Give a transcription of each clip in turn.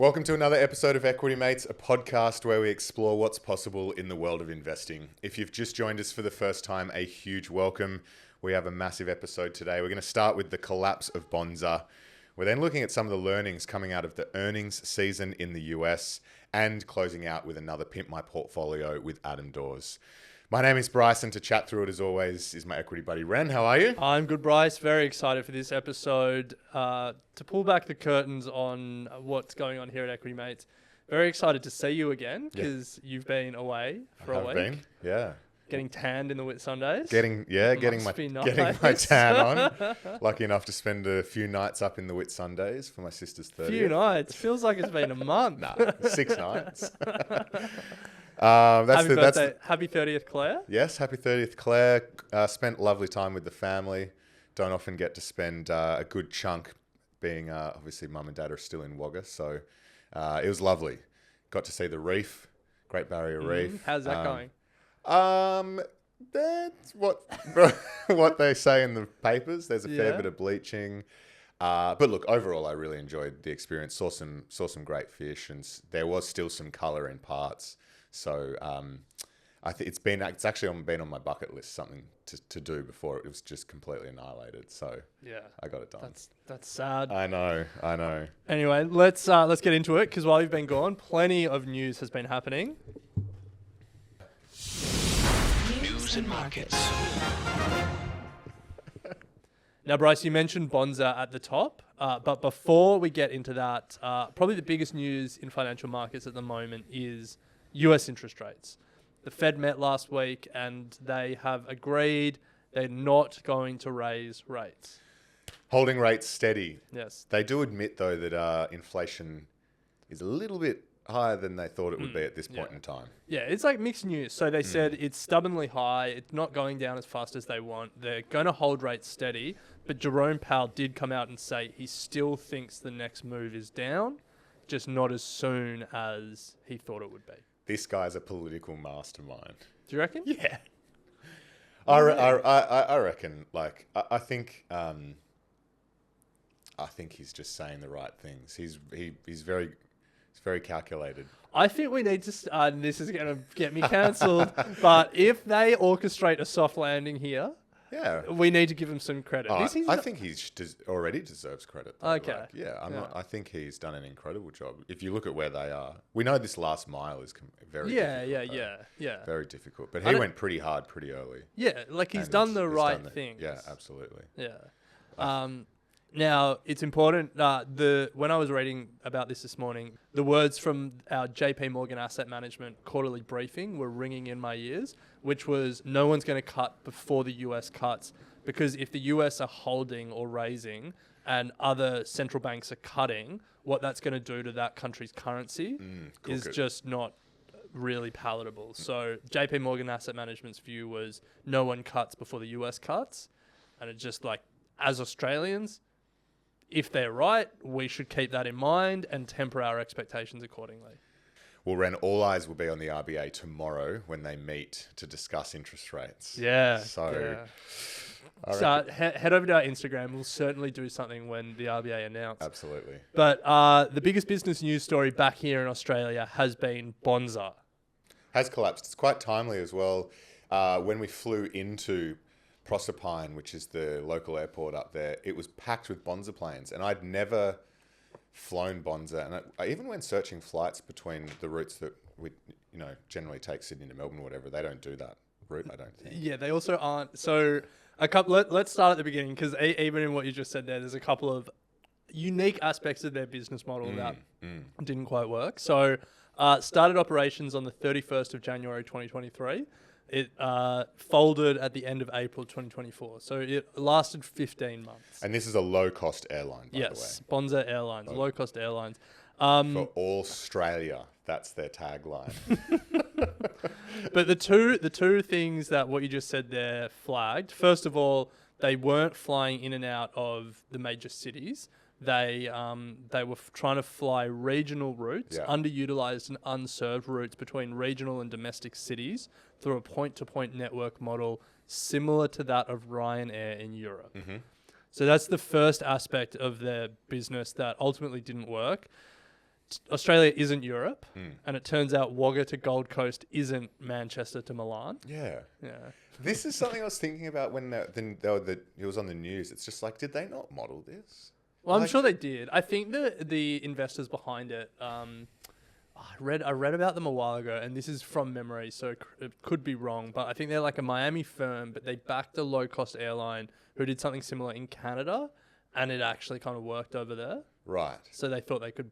Welcome to another episode of Equity Mates, a podcast where we explore what's possible in the world of investing. If you've just joined us for the first time, a huge welcome. We have a massive episode today. We're going to start with the collapse of Bonza. We're then looking at some of the learnings coming out of the earnings season in the US and closing out with another Pimp My Portfolio with Dawes. My name is Bryce, and to chat through it as always is my equity buddy Ren. How are you? I'm good, Bryce. Very excited for this episode to pull back the curtains on what's going on here at Equity Mates. Very excited to see you again because you've been away for a week. Yeah. Getting tanned in the Whitsundays. Getting my tan on. Lucky enough to spend a few nights up in the Whitsundays for my sister's 30th. Few nights. Feels like it's been a month. Nah, 6 nights. Happy birthday. Happy 30th, Claire. Yes, happy 30th, Claire. Spent lovely time with the family. Don't often get to spend a good chunk being, obviously, mum and dad are still in Wagga. So it was lovely. Got to see the reef, Great Barrier Reef. How's that going? That's what they say in the papers. There's a fair bit of bleaching. But look, overall, I really enjoyed the experience. Saw some great fish, and there was still some colour in parts. So I think it's actually been on my bucket list, something to do before it was just completely annihilated. So yeah, I got it done. That's sad. I know. Anyway, let's get into it because while you've been gone, plenty of news has been happening. News and markets. Now, Bryce, you mentioned Bonza at the top, but before we get into that, probably the biggest news in financial markets at the moment is US interest rates. The Fed met last week and they have agreed they're not going to raise rates. Holding rates steady. Yes. They do admit, though, that inflation is a little bit higher than they thought it would be at this point in time. Yeah, it's like mixed news. So they said it's stubbornly high. It's not going down as fast as they want. They're going to hold rates steady. But Jerome Powell did come out and say he still thinks the next move is down, just not as soon as he thought it would be. This guy's a political mastermind. Do you reckon? Yeah. I reckon, like, I think he's just saying the right things. He's very calculated. I think we need to, and this is going to get me cancelled, but if they orchestrate a soft landing here, we need to give him some credit. I think he already deserves credit. Though. Okay. I think he's done an incredible job. If you look at where they are, we know this last mile is very difficult. Very difficult. But he went pretty hard pretty early. Yeah, like he's done the right thing. Yeah, absolutely. Yeah. Now, it's important, when I was reading about this morning, the words from our JP Morgan Asset Management quarterly briefing were ringing in my ears, which was no one's going to cut before the US cuts, because if the US are holding or raising and other central banks are cutting, what that's going to do to that country's currency is just not really palatable. So JP Morgan Asset Management's view was no one cuts before the US cuts, and it's just like, as Australians, if they're right, we should keep that in mind and temper our expectations accordingly. Well, Ren, all eyes will be on the RBA tomorrow when they meet to discuss interest rates. Yeah. So head over to our Instagram. We'll certainly do something when the RBA announce. Absolutely. But the biggest business news story back here in Australia has been Bonza. Has collapsed. It's quite timely as well. When we flew into Proserpine, which is the local airport up there, it was packed with Bonza planes, and I'd never flown Bonza, and I even went searching flights between the routes that we generally take, Sydney to Melbourne or whatever. They don't do that route, I don't think. Yeah, they also aren't. So let's start at the beginning, because even in what you just said there's a couple of unique aspects of their business model that didn't quite work. So started operations on the 31st of January 2023. It folded at the end of April 2024. So it lasted 15 months. And this is a low-cost airline, by the way. Yes, Bonza Airlines, low-cost airlines. For Australia, that's their tagline. But the two things that what you just said there flagged, first of all, they weren't flying in and out of the major cities. They were trying to fly regional routes, underutilized and unserved routes between regional and domestic cities through a point-to-point network model similar to that of Ryanair in Europe. Mm-hmm. So that's the first aspect of their business that ultimately didn't work. Australia isn't Europe, and it turns out Wagga to Gold Coast isn't Manchester to Milan. Yeah. Yeah. This is something I was thinking about when it was on the news. It's just like, did they not model this? Well, I'm Like- sure they did. I think the investors behind it. I read about them a while ago, and this is from memory, so it could be wrong. But I think they're like a Miami firm, but they backed a low-cost airline who did something similar in Canada, and it actually kind of worked over there. Right. So they thought they could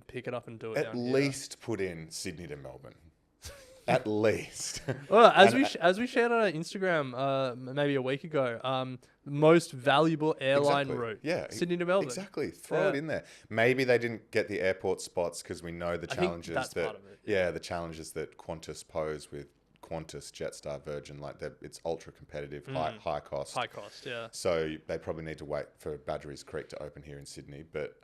pick it up and do it At down here. least put in Sydney to Melbourne. At least. Well, as And- we shared on our Instagram maybe a week ago, most valuable airline Exactly. route, Yeah, Sydney to Melbourne. Exactly. Throw it Yeah. in there. Maybe they didn't get the airport spots because we know the I think challenges that's that part of it, yeah, the challenges that Qantas pose with Qantas, Jetstar, Virgin, like it's ultra competitive, high cost. High cost, yeah. So they probably need to wait for Badgerys Creek to open here in Sydney, but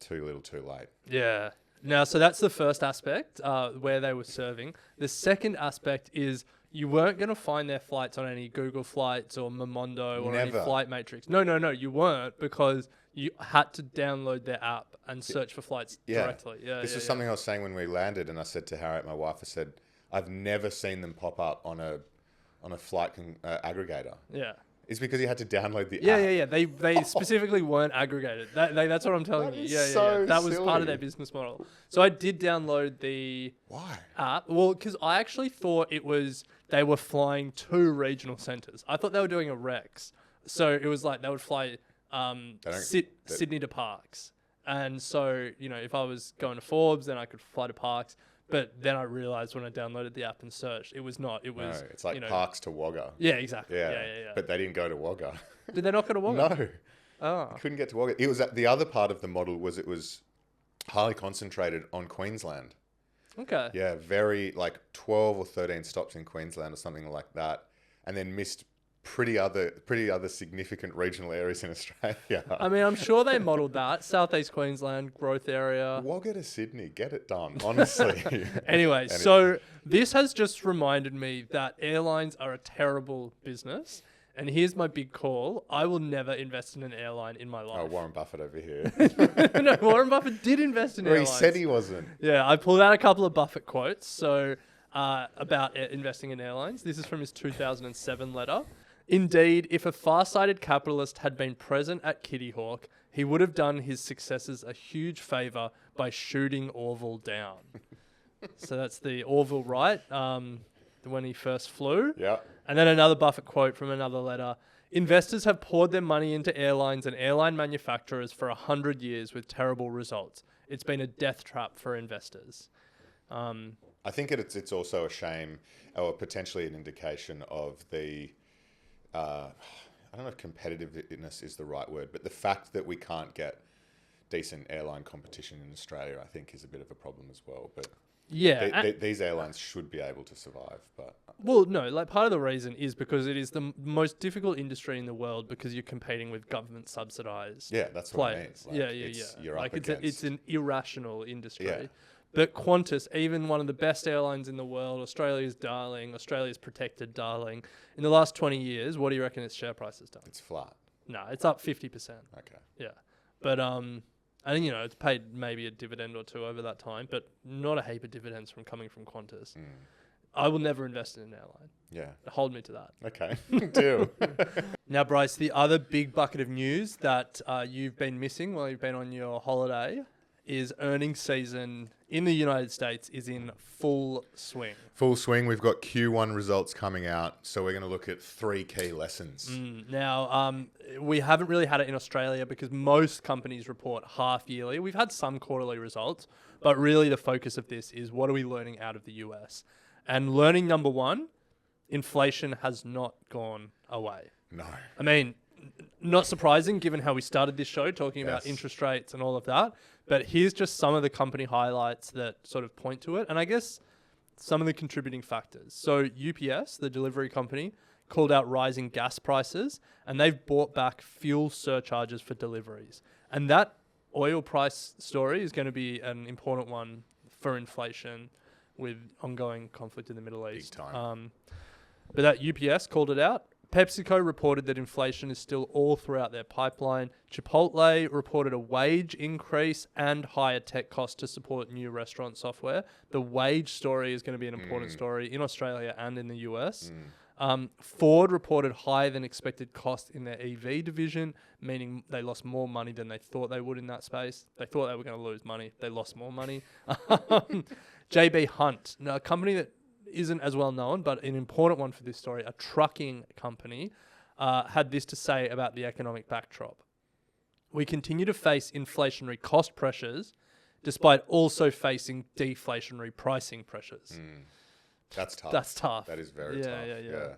too little, too late. Yeah. Now, so that's the first aspect where they were serving. The second aspect is you weren't going to find their flights on any Google Flights or Momondo or any Never. Flight Matrix. No, you weren't, because you had to download their app and search for flights directly. Yeah, This is something I was saying when we landed, and I said to Harriet, my wife, I said, I've never seen them pop up on a flight aggregator. Yeah. It's because you had to download the Yeah, app. yeah. They specifically weren't aggregated. That's what I'm telling That you. is Yeah. so That was part silly. of their business model. So I did download the Why? app. Well, because I actually thought they were flying to regional centres. I thought they were doing a Rex. So it was like they would fly Sydney to Parkes. And so, if I was going to Forbes, then I could fly to Parkes. But then I realised when I downloaded the app and searched, it was not. It was, No, it's like Parks to Wagga. Yeah, exactly. Yeah. Yeah. But they didn't go to Wagga. Did they not go to Wagga? No. Oh. Couldn't get to Wagga. It was the other part of the model was it was highly concentrated on Queensland. Okay. Yeah, very like 12 or 13 stops in Queensland or something like that, and then missed pretty other significant regional areas in Australia. I mean, I'm sure they modelled that. Southeast Queensland, growth area. Wagga to Sydney, get it done, honestly. Anyway, so this has just reminded me that airlines are a terrible business. And here's my big call. I will never invest in an airline in my Oh, life. Warren Buffett over here. No, Warren Buffett did invest in Well, he airlines. said he wasn't. Yeah, I pulled out a couple of Buffett quotes. So about investing in airlines. This is from his 2007 letter. Indeed, if a far-sighted capitalist had been present at Kitty Hawk, he would have done his successors a huge favour by shooting Orville down. So that's the Orville Wright, when he first flew. Yeah. And then another Buffett quote from another letter. Investors have poured their money into airlines and airline manufacturers for 100 years with terrible results. It's been a death trap for investors. I think it's also a shame, or potentially an indication of the, I don't know if competitiveness is the right word, but the fact that we can't get decent airline competition in Australia, I think, is a bit of a problem as well. But Yeah. these airlines should be able to survive. But Well, no, like part of the reason is because it is the most difficult industry in the world because you're competing with government subsidized yeah, that's what I mean. players. Like, Yeah. You're like up it's against. an irrational industry. Yeah. But Qantas, even one of the best airlines in the world, Australia's darling, Australia's protected darling, in the last 20 years, what do you reckon its share price has done? It's flat. No, it's up 50%. Okay. Yeah. But I think, it's paid maybe a dividend or two over that time, but not a heap of dividends coming from Qantas. I will never invest in an airline. Yeah. Hold me to that. Okay. Deal. Now, Bryce, the other big bucket of news that you've been missing while you've been on your holiday is earnings season in the United States is in full swing. Full swing. We've got Q1 results coming out, so we're going to look at 3 key lessons. Now, we haven't really had it in Australia because most companies report half yearly. We've had some quarterly results, but really the focus of this is what are we learning out of the US? And learning number one, inflation has not gone away. No. I mean, not surprising given how we started this show talking about Yes. interest rates and all of that. But here's just some of the company highlights that sort of point to it. And I guess some of the contributing factors. So UPS, the delivery company, called out rising gas prices and they've brought back fuel surcharges for deliveries. And that oil price story is going to be an important one for inflation with ongoing conflict in the Middle East. time. But that UPS called it out. PepsiCo reported that inflation is still all throughout their pipeline. Chipotle reported a wage increase and higher tech costs to support new restaurant software. The wage story is going to be an important story in Australia and in the US. Ford reported higher than expected cost in their EV division, meaning they lost more money than they thought they would in that space. They thought they were going to lose money. They lost more money. JB Hunt, a company that isn't as well known, but an important one for this story, a trucking company, had this to say about the economic backdrop. We continue to face inflationary cost pressures, despite also facing deflationary pricing pressures. That's tough. That's tough. That is very tough. Yeah.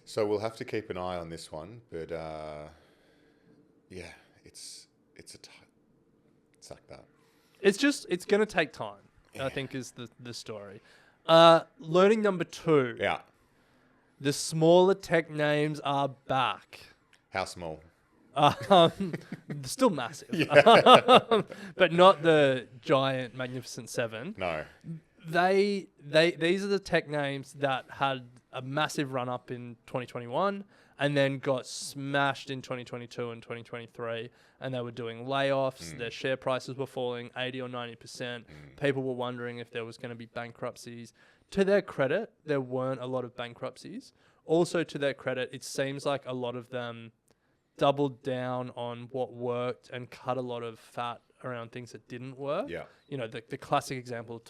So we'll have to keep an eye on this one, but it's like that. It's going to take time, I think, is the story. Learning number 2. Yeah. The smaller tech names are back. How small? Still massive. But not the giant Magnificent 7. No. These are the tech names that had a massive run up in 2021 and then got smashed in 2022 and 2023, and they were doing layoffs. Their share prices were falling 80 or 90%. People were wondering if there was going to be bankruptcies. To their credit, there weren't a lot of bankruptcies. Also, to their credit, it seems like a lot of them doubled down on what worked and cut a lot of fat around things that didn't work. Yeah. You know, the classic example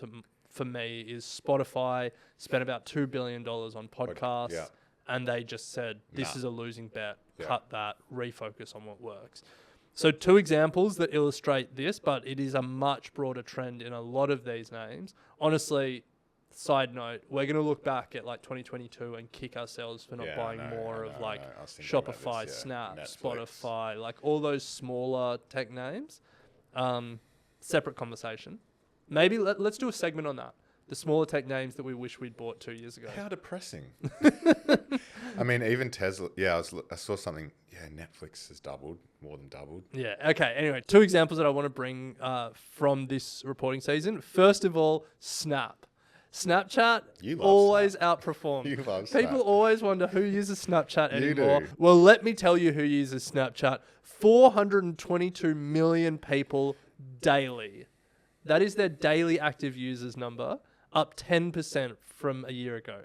for me is Spotify spent about $2 billion on podcasts, and they just said, this is a losing bet, cut that, refocus on what works. So 2 examples that illustrate this, but it is a much broader trend in a lot of these names. Honestly, side note, we're going to look back at like 2022 and kick ourselves for not buying more of Shopify, Snap, Netflix. Spotify, like all those smaller tech names. Separate conversation. Maybe let's do a segment on that. The smaller tech names that we wish we'd bought 2 years ago. How depressing. I mean, even Tesla. Yeah, I saw something. Yeah, Netflix has more than doubled. Yeah. Okay. Anyway, 2 examples that I want to bring from this reporting season. First of all, Snap. Snapchat always outperformed. You love Snap. People always wonder who uses Snapchat You anymore. do. Well, let me tell you who uses Snapchat. 422 million people daily. That is their daily active users number, up 10% from a year ago.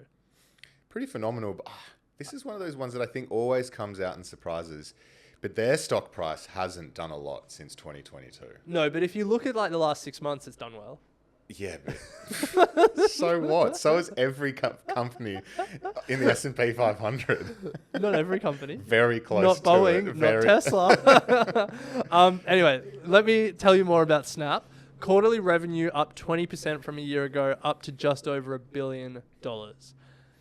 Pretty phenomenal. But, this is one of those ones that I think always comes out and surprises. But their stock price hasn't done a lot since 2022. No, but if you look at like the last 6 months, it's done well. Yeah, but so what? So is every company in the S&P 500. Not every company. Very close Not to Boeing, it. not Tesla. Anyway, let me tell you more about Snap. Quarterly revenue up 20% from a year ago, up to just over $1 billion.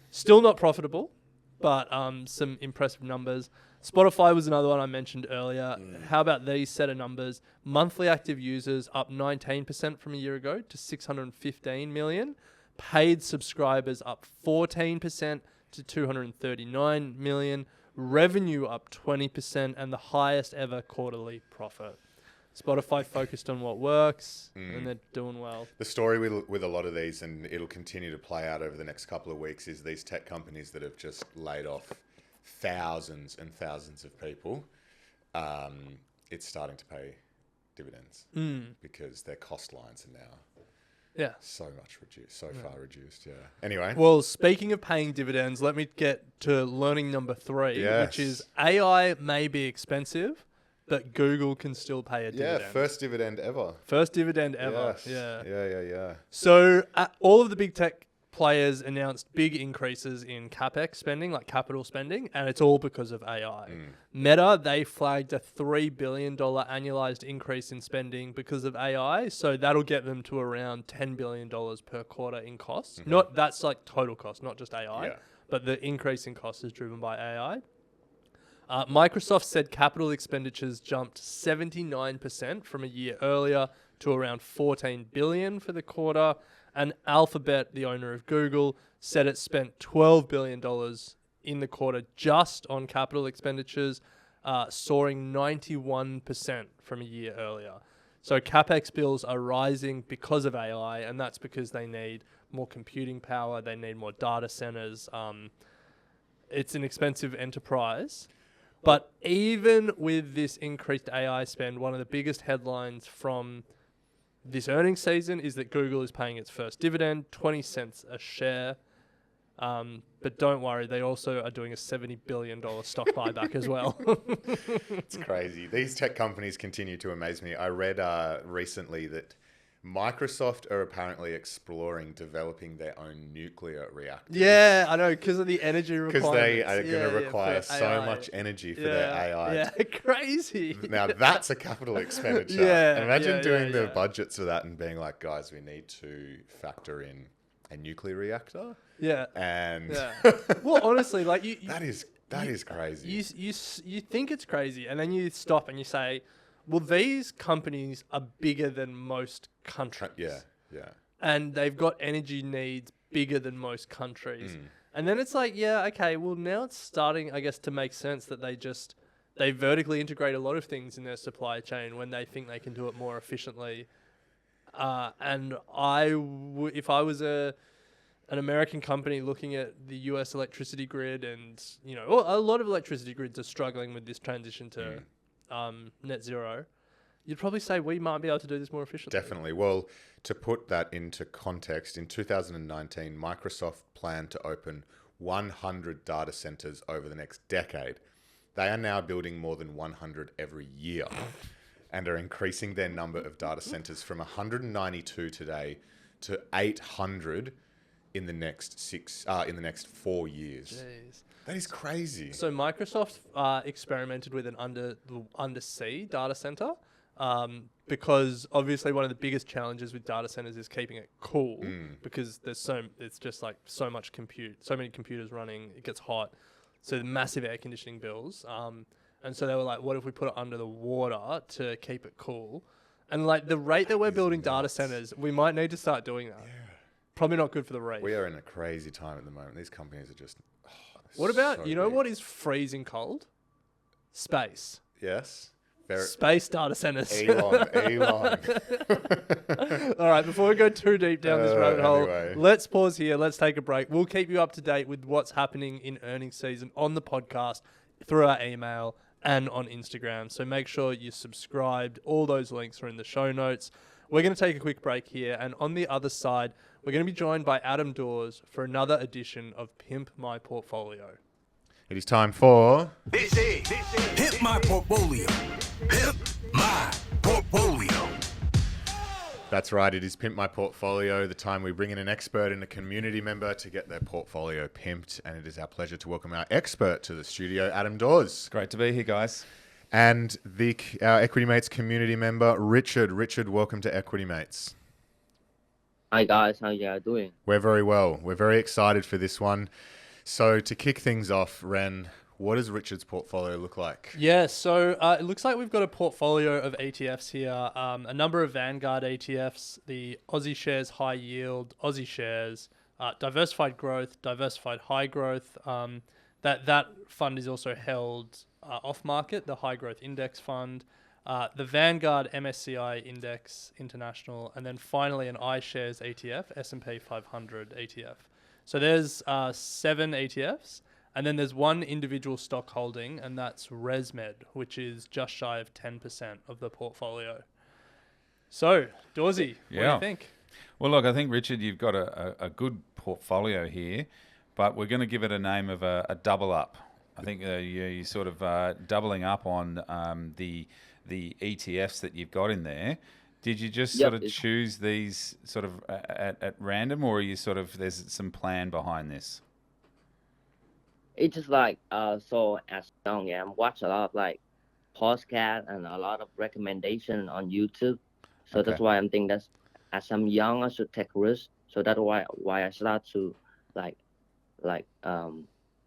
Still not profitable, but some impressive numbers. Spotify was another one I mentioned earlier. How about these set of numbers? Monthly active users up 19% from a year ago to 615 million. Paid subscribers up 14% to 239 million. Revenue up 20% and the highest ever quarterly profit. Spotify focused on what works, and they're doing well. The story with a lot of these, and it'll continue to play out over the next couple of weeks, is these tech companies that have just laid off thousands and thousands of people. It's starting to pay dividends because their cost lines are now so much reduced, far reduced. Yeah. Anyway. Well, speaking of paying dividends, let me get to learning number 3, which is AI may be expensive, but Google can still pay a dividend. Yeah, first dividend ever. First dividend ever. Yes. Yeah. So all of the big tech players announced big increases in CapEx spending, like capital spending, and it's all because of AI. Meta, they flagged a $3 billion annualized increase in spending because of AI, so that'll get them to around $10 billion per quarter in costs. That's like total cost, not just AI, but the increase in cost is driven by AI. Microsoft said capital expenditures jumped 79% from a year earlier to around $14 billion for the quarter. And Alphabet, the owner of Google, said it spent $12 billion in the quarter just on capital expenditures, soaring 91% from a year earlier. So CapEx bills are rising because of AI, and that's because they need more computing power, they need more data centers. it's an expensive enterprise. But even with this increased AI spend, one of the biggest headlines from this earnings season is that Google is paying its first dividend, 20 cents a share. But don't worry, they also are doing a $70 billion stock buyback as well. It's crazy. These tech companies continue to amaze me. I read recently that Microsoft are apparently exploring developing their own nuclear reactors. Yeah, I know, because of the energy requirements. Because they are going to require for so AI. much energy for their AI. Yeah, crazy. Now that's a capital expenditure. Yeah, Imagine yeah, doing yeah, the yeah. budgets for that and being like, guys, we need to factor in a nuclear reactor. Yeah. And Yeah. Well, honestly, like that is crazy. you think it's crazy, and then you stop and you say, well, these companies are bigger than most countries. Yeah. And they've got energy needs bigger than most countries. And then it's like, yeah, okay, well, now it's starting, I guess, to make sense that they vertically integrate a lot of things in their supply chain when they think they can do it more efficiently. And if I was an American company looking at the US electricity grid, and, you know, well, a lot of electricity grids are struggling with this transition to net zero, you'd probably say we might be able to do this more efficiently. Definitely. Well, to put that into context, in 2019, Microsoft planned to open 100 data centers over the next decade. They are now building more than 100 every year and are increasing their number of data centers from 192 today to 800 in the next 4 years. Jeez. That is crazy. So Microsoft experimented with an undersea data center because obviously one of the biggest challenges with data centers is keeping it cool because it's just like so many computers running, it gets hot, so the massive air conditioning bills. And so they were like, what if we put it under the water to keep it cool? And like the rate that we're building data centers, we might need to start doing that. Yeah. Probably not good for the reef. We are in a crazy time at the moment. These companies are just... What about, so you know big. what is freezing cold? Space. Yes. Space data centers. Elon. All right, before we go too deep down this rabbit hole, anyway. let's pause here. Let's take a break. We'll keep you up to date with what's happening in earnings season on the podcast, through our email, and on Instagram. So make sure you're subscribed. All those links are in the show notes. We're going to take a quick break here, and on the other side, we're going to be joined by Adam Dawes for another edition of Pimp My Portfolio. It is time for... This is Pimp My Portfolio. Pimp My Portfolio. That's right. It is Pimp My Portfolio, the time we bring in an expert and a community member to get their portfolio pimped. And it is our pleasure to welcome our expert to the studio, Adam Dawes. Great to be here, guys. And our Equity Mates community member, Richard. Richard, welcome to Equity Mates. Hi guys, how you guys doing? We're very well. We're very excited for this one. So to kick things off, Ren, what does Richard's portfolio look like? Yeah, so it looks like we've got a portfolio of ETFs here. A number of Vanguard ETFs, the Aussie Shares High Yield, Aussie Shares, Diversified Growth, Diversified High Growth. That fund is also held off market, the High Growth Index Fund, the Vanguard MSCI Index International, and then finally an iShares ETF, S&P 500 ETF. So there's 7 ETFs, and then there's one individual stock holding, and that's ResMed, which is just shy of 10% of the portfolio. So, Dawsey, what do you think? Well, look, I think, Richard, you've got a good portfolio here, but we're going to give it a name of a double up. I think you're sort of doubling up on the ETFs that you've got in there. Did you just sort of choose these sort of at random, or are you sort of, there's some plan behind this? It's just like so as young, I watch a lot of like podcast and a lot of recommendation on YouTube. So Okay. that's why I'm thinking that as I'm young, I should take risks. So that's why I start to like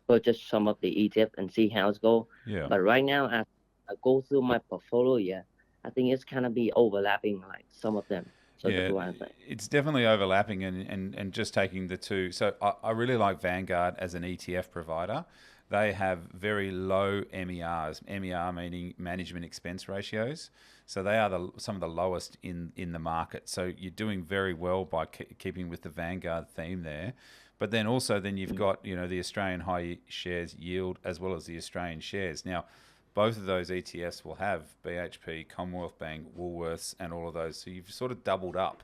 purchase some of the ETF and see how it's go. Yeah. But right now, as I go through my portfolio, I think it's kind of be overlapping like some of them. So that's why I'm saying. It's definitely overlapping and just taking the two. So I really like Vanguard as an ETF provider. They have very low MERs, MER meaning management expense ratios. So they are some of the lowest in the market. So you're doing very well by keeping with the Vanguard theme there. But then also you've got, the Australian high shares yield as well as the Australian shares. Now, both of those ETFs will have BHP, Commonwealth Bank, Woolworths, and all of those. So you've sort of doubled up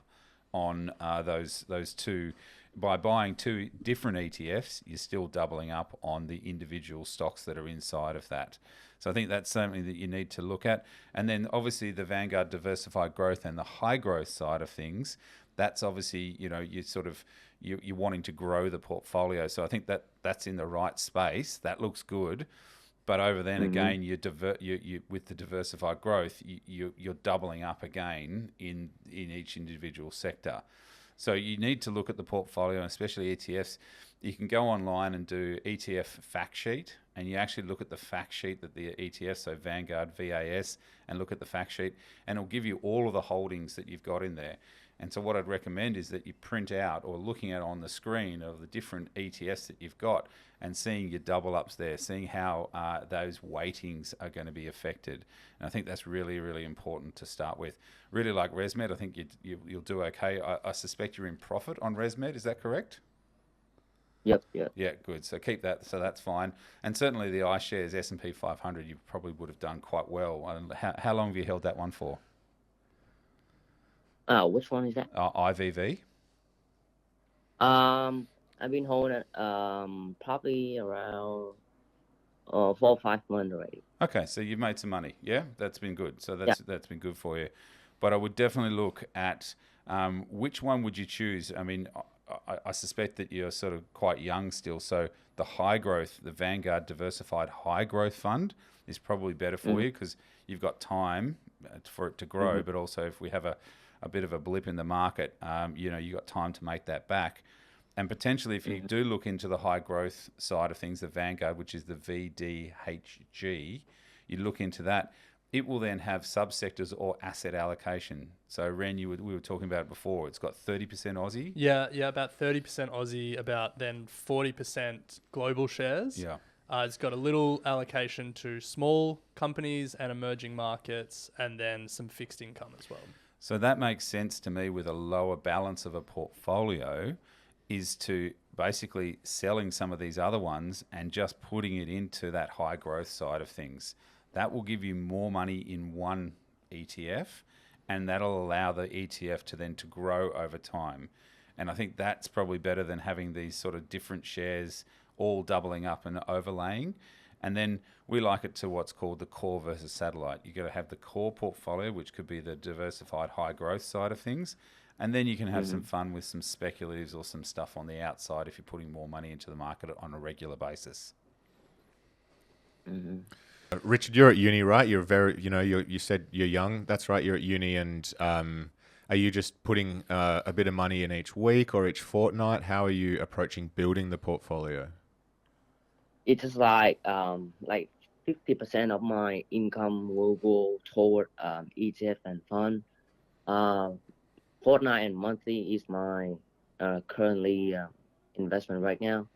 on those two. By buying two different ETFs, you're still doubling up on the individual stocks that are inside of that. So I think that's something that you need to look at. And then obviously the Vanguard Diversified Growth and the high growth side of things, that's obviously, you're wanting to grow the portfolio. So I think that's in the right space. That looks good. But over then again, you with the diversified growth, you're doubling up again in each individual sector. So you need to look at the portfolio, especially ETFs. You can go online and do ETF fact sheet, and you actually look at the fact sheet that the ETF, so Vanguard, VAS, and look at the fact sheet, and it'll give you all of the holdings that you've got in there. And so what I'd recommend is that you print out or looking at on the screen of the different ETFs that you've got and seeing your double ups there, seeing how those weightings are going to be affected. And I think that's really, really important to start with. Really like ResMed, I think you'll do okay. I suspect you're in profit on ResMed, is that correct? Yep. Yeah, good. So keep that. So that's fine. And certainly the iShares S&P 500, you probably would have done quite well. How long have you held that one for? Which one is that? IVV. I've been holding it probably around 4 or 5 months already. Okay, so you've made some money. Yeah, that's been good. So that's been good for you. But I would definitely look at which one would you choose? I mean, I suspect that you're sort of quite young still. So the high growth, the Vanguard Diversified High Growth Fund is probably better for you because you've got time for it to grow. But also if we have a bit of a blip in the market, you've got time to make that back. And potentially if you do look into the high growth side of things, the Vanguard, which is the VDHG, you look into that, it will then have subsectors or asset allocation. So Ren, we were talking about it before. It's got 30% Aussie. Yeah, about 30% Aussie, about then 40% global shares. Yeah. It's got a little allocation to small companies and emerging markets, and then some fixed income as well. So that makes sense to me with a lower balance of a portfolio is to basically selling some of these other ones and just putting it into that high growth side of things. That will give you more money in one ETF, and that'll allow the ETF to then to grow over time. And I think that's probably better than having these sort of different shares all doubling up and overlaying. And then we like it to what's called the core versus satellite. You've got to have the core portfolio, which could be the diversified high growth side of things. And then you can have some fun with some speculatives or some stuff on the outside if you're putting more money into the market on a regular basis. Richard, you're at uni, right? You're very, you said you're young. That's right. You're at uni, and are you just putting a bit of money in each week or each fortnight? How are you approaching building the portfolio? It is like 50% of my income will go toward ETF and fund. Fortnight and monthly is my currently investment right now.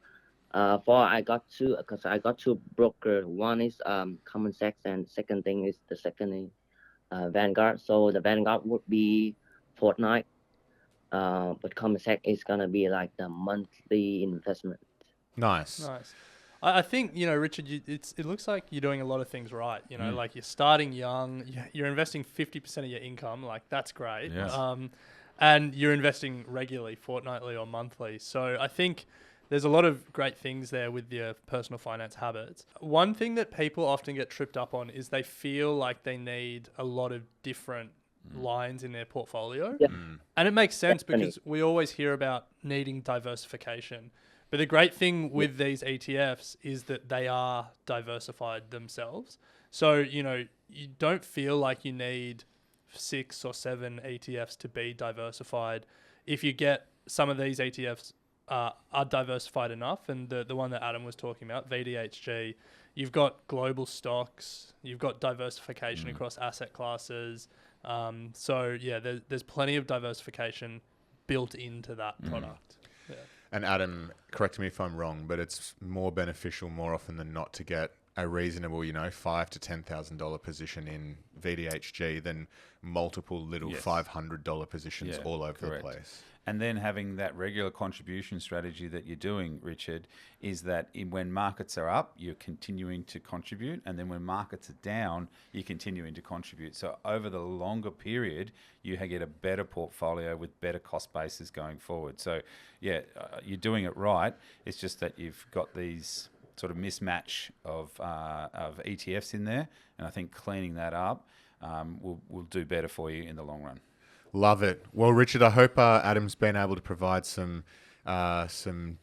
I got two brokers. One is Common Sachs, and second thing is Vanguard. So the Vanguard would be fortnight, but Common Sachs is gonna be like the monthly investment. Nice. I think, Richard, it looks like you're doing a lot of things right. Like you're starting young, you're investing 50% of your income. Like that's great. Yes. And you're investing regularly, fortnightly or monthly. So I think there's a lot of great things there with your personal finance habits. One thing that people often get tripped up on is they feel like they need a lot of different lines in their portfolio. Yeah. And it makes sense because we always hear about needing diversification. But the great thing with these ETFs is that they are diversified themselves. So, you don't feel like you need 6 or 7 ETFs to be diversified. If you get some of these ETFs are diversified enough, and the one that Adam was talking about, VDHG, you've got global stocks, you've got diversification across asset classes. There's plenty of diversification built into that product. Yeah. And Adam, correct me if I'm wrong, but it's more beneficial more often than not to get a reasonable, $5,000 to $10,000 position in VDHG than multiple little Yes. $500 positions Yeah, all over correct. the place. And then having that regular contribution strategy that you're doing, Richard, is that when markets are up, you're continuing to contribute. And then when markets are down, you're continuing to contribute. So over the longer period, you get a better portfolio with better cost bases going forward. So, yeah, you're doing it right. It's just that you've got these sort of mismatch of ETFs in there. And I think cleaning that up will do better for you in the long run. Love it. Well, Richard, I hope Adam's been able to provide some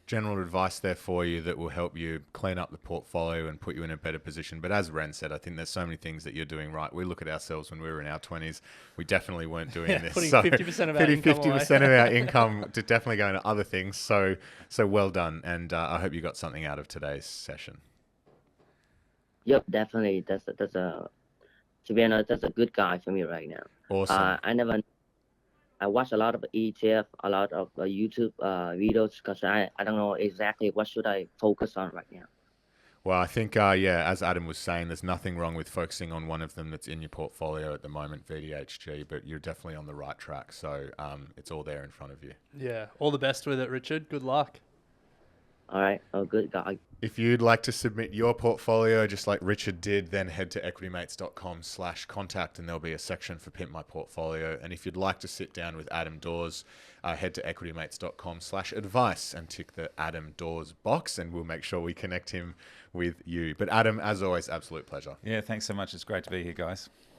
general advice there for you that will help you clean up the portfolio and put you in a better position. But as Ren said, I think there's so many things that you're doing right. We look at ourselves when we were in our 20s. We definitely weren't doing this. Putting So 50% of our income 50% of our income to definitely going to other things. So well done. And I hope you got something out of today's session. Yep, definitely. That's a to be honest, that's a good guy for me right now. Awesome. I watch a lot of ETF, a lot of YouTube videos because I don't know exactly what should I focus on right now. Well, I think, as Adam was saying, there's nothing wrong with focusing on one of them that's in your portfolio at the moment, VDHG, but you're definitely on the right track. So it's all there in front of you. Yeah. All the best with it, Richard. Good luck. All right, oh, good guy. If you'd like to submit your portfolio, just like Richard did, then head to equitymates.com/contact and there'll be a section for Pimp My Portfolio. And if you'd like to sit down with Adam Dawes, head to equitymates.com/advice and tick the Adam Dawes box and we'll make sure we connect him with you. But Adam, as always, absolute pleasure. Yeah, thanks so much. It's great to be here, guys.